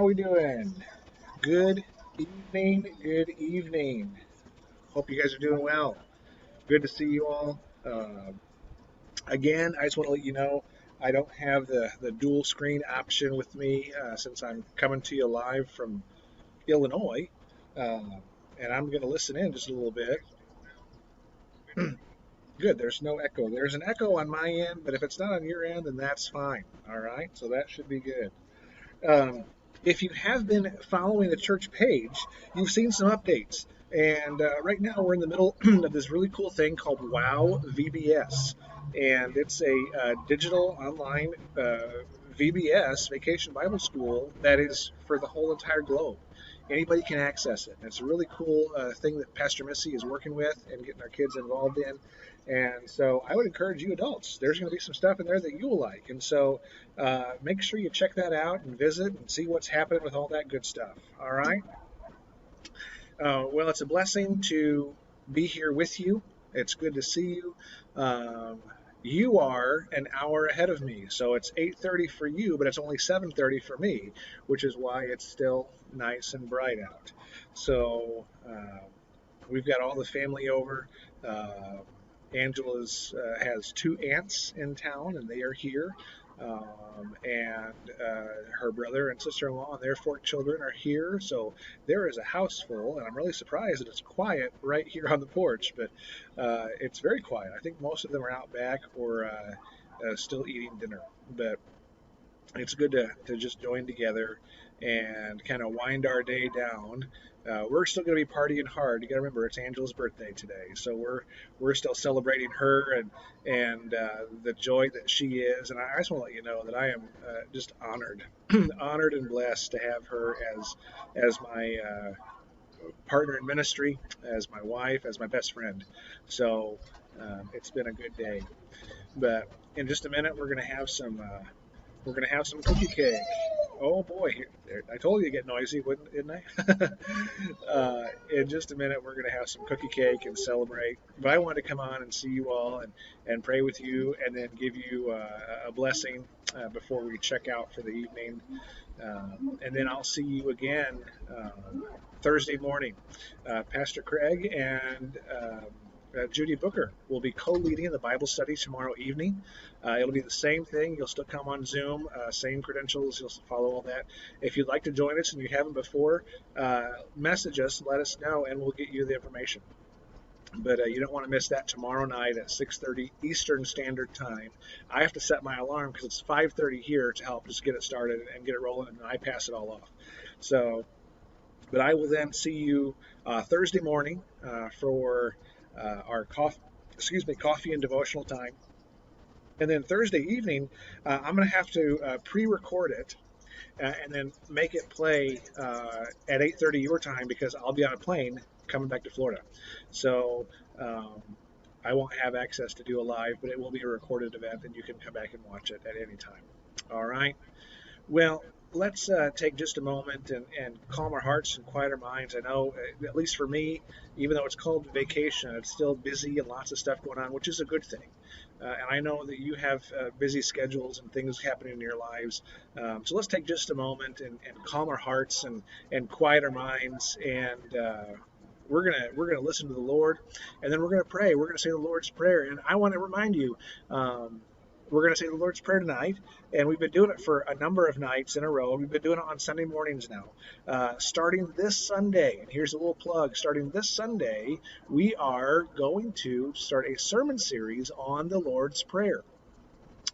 we doing? Good evening, good evening. Hope you guys are doing well. Good to see you all. Again, I just want to let you know I don't have the dual screen option with me since I'm coming to you live from Illinois. Uh, and I'm going to listen in just a little bit. Good, there's no echo. There's an echo on my end, but if it's not on your end, then that's fine. All right, so that should be good. Um, if you have been following the church page, you've seen some updates. And right now we're in the middle of this really cool thing called WOW VBS. And it's a digital online VBS, Vacation Bible School, that is for the whole entire globe. Anybody can access it. And it's a really cool thing that Pastor Missy is working with and getting our kids involved in. And so I would encourage you adults, there's going to be some stuff in there that you will like. And so make sure you check that out and visit and see what's happening with all that good stuff. All right. Well, it's a blessing to be here with you. It's good to see you. You are an hour ahead of me, so it's 8:30 for you, but it's only 7:30 for me, which is why it's still nice and bright out. So we've got all the family over. Angela's has two aunts in town, and they are here. And her brother and sister-in-law and their four children are here. So there is a house full, and I'm really surprised that it's quiet right here on the porch. But it's very quiet. I think most of them are out back or still eating dinner. But it's good to just join together and kind of wind our day down. We're still going to be partying hard. You got to remember, it's Angela's birthday today, so we're still celebrating her and the joy that she is. And I just want to let you know that I am just honored, honored and blessed to have her as my partner in ministry, as my wife, as my best friend. So it's been a good day. But in just a minute, we're gonna have some cookie cake. Oh boy, I told you to get noisy, didn't I? In just a minute, we're gonna have some cookie cake and celebrate. But I wanted to come on and see you all and pray with you, and then give you a blessing before we check out for the evening. And then I'll see you again Thursday morning. Pastor Craig and Judy Booker will be co-leading the Bible study tomorrow evening. It'll be the same thing. You'll still come on Zoom, same credentials. You'll follow all that. If you'd like to join us and you haven't before, message us, let us know, and we'll get you the information. But you don't want to miss that tomorrow night at 6:30 Eastern Standard Time. I have to set my alarm because it's 5:30 here to help just get it started and get it rolling, and then I pass it all off. So, but I will then see you Thursday morning for our coffee and devotional time. And then Thursday evening, I'm going to have to pre-record it and then make it play at 8:30 your time because I'll be on a plane coming back to Florida. So I won't have access to do a live, but it will be a recorded event, and you can come back and watch it at any time. All right. Well, let's take just a moment and calm our hearts and quiet our minds. I know, at least for me, even though it's called vacation, it's still busy and lots of stuff going on, which is a good thing. And I know that you have busy schedules and things happening in your lives. So let's take just a moment and calm our hearts and quiet our minds. And we're gonna listen to the Lord, and then we're gonna pray. We're gonna say the Lord's Prayer. And I want to remind you. We're going to say the Lord's Prayer tonight, and we've been doing it for a number of nights in a row. We've been doing it on Sunday mornings now. Starting this Sunday, and here's a little plug, starting this Sunday, we are going to start a sermon series on the Lord's Prayer.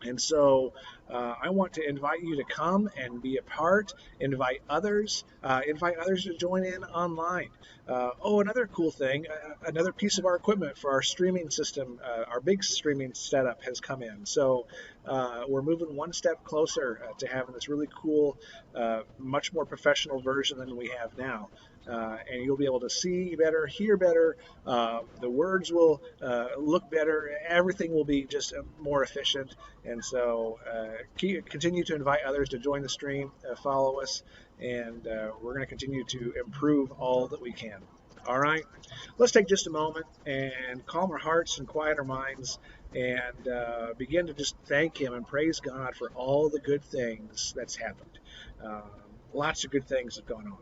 And so I want to invite you to come and be a part, invite others to join in online. Another cool thing, another piece of our equipment for our streaming system, our big streaming setup has come in. So we're moving one step closer to having this really cool, much more professional version than we have now. And you'll be able to see better, hear better. The words will look better. Everything will be just more efficient. And so continue to invite others to join the stream, follow us, and we're going to continue to improve all that we can. All right, let's take just a moment and calm our hearts and quiet our minds and begin to just thank Him and praise God for all the good things that's happened. lots of good things have gone on.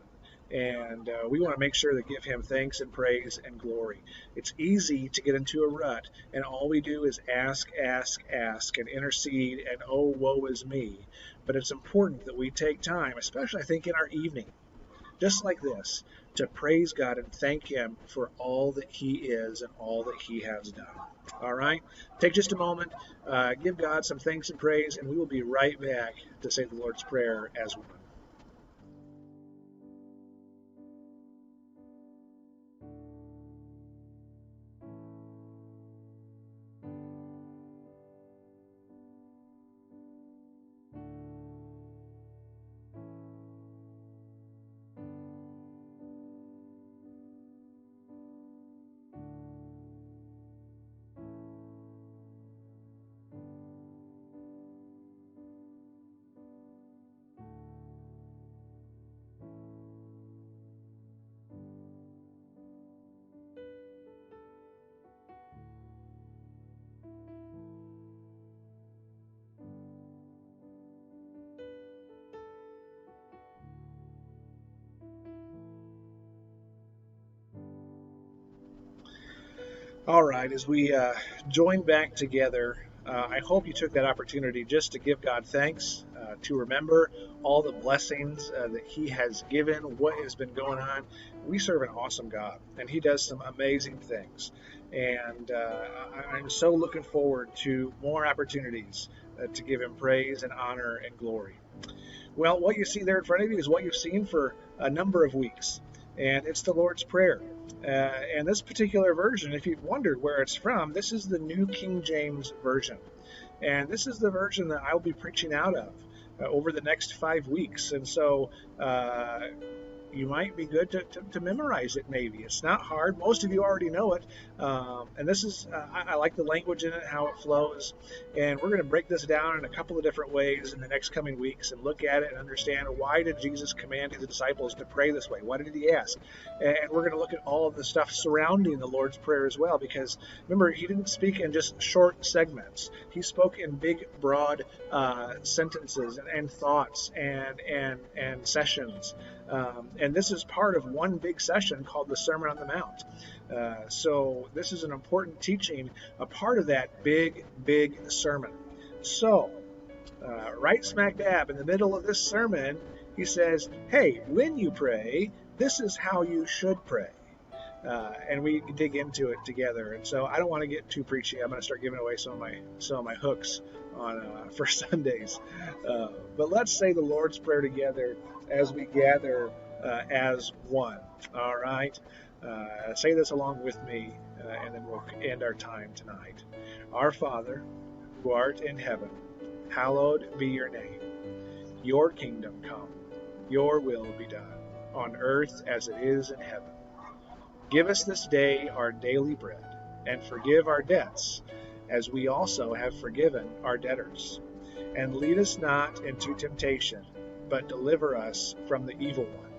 And we want to make sure to give him thanks and praise and glory. It's easy to get into a rut, and all we do is ask, ask, ask, and intercede, and oh, woe is me. But it's important that we take time, especially I think in our evening, just like this, to praise God and thank him for all that he is and all that he has done. All right? Take just a moment, give God some thanks and praise, and we will be right back to say the Lord's Prayer as one. All right, as we join back together, I hope you took that opportunity just to give God thanks, to remember all the blessings that he has given, what has been going on. We serve an awesome God, and he does some amazing things. And I'm so looking forward to more opportunities to give him praise and honor and glory. Well, what you see there in front of you is what you've seen for a number of weeks, and it's the Lord's Prayer. And this particular version, if you've wondered where it's from, this is the New King James Version. And this is the version that I'll be preaching out of over the next 5 weeks. And so you might be good to memorize it, maybe. It's not hard. Most of you already know it. And this is, I like the language in it, how it flows. And we're going to break this down in a couple of different ways in the next coming weeks and look at it and understand, why did Jesus command his disciples to pray this way? Why did he ask? And we're going to look at all of the stuff surrounding the Lord's Prayer as well, because remember, he didn't speak in just short segments. He spoke in big, broad sentences and thoughts and sessions. And this is part of one big session called the Sermon on the Mount. So this is an important teaching, a part of that big, big sermon. So right smack dab in the middle of this sermon, he says, hey, when you pray, this is how you should pray. And we dig into it together. And so I don't want to get too preachy. I'm going to start giving away some of my hooks on for Sundays. But let's say the Lord's Prayer together as we gather as one. All right? Say this along with me, and then we'll end our time tonight. Our Father, who art in heaven, hallowed be your name. Your kingdom come. Your will be done, on earth as it is in heaven. Give us this day our daily bread, and forgive our debts, as we also have forgiven our debtors. And lead us not into temptation, but deliver us from the evil one.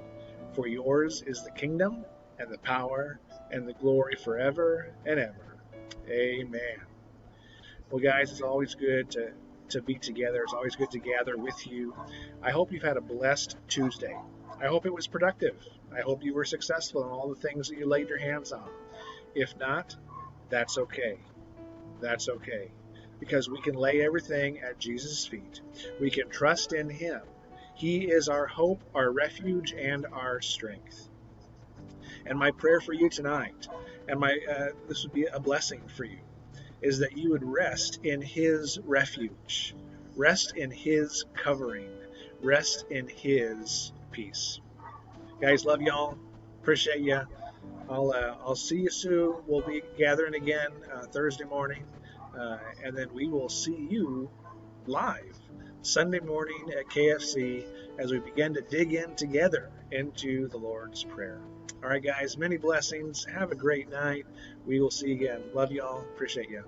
For yours is the kingdom, and the power, and the glory forever and ever. Amen. Well, guys, it's always good to be together. It's always good to gather with you. I hope you've had a blessed Tuesday. I hope it was productive. I hope you were successful in all the things that you laid your hands on. If not, that's okay. That's okay. Because we can lay everything at Jesus' feet. We can trust in him. He is our hope, our refuge, and our strength. And my prayer for you tonight, and this would be a blessing for you, is that you would rest in his refuge, rest in his covering, rest in his peace. Guys, love y'all. Appreciate you. I'll see you soon. We'll be gathering again Thursday morning, and then we will see you live Sunday morning at KFC as we begin to dig in together into the Lord's Prayer. All right, guys, many blessings. Have a great night. We will see you again. Love y'all. Appreciate you.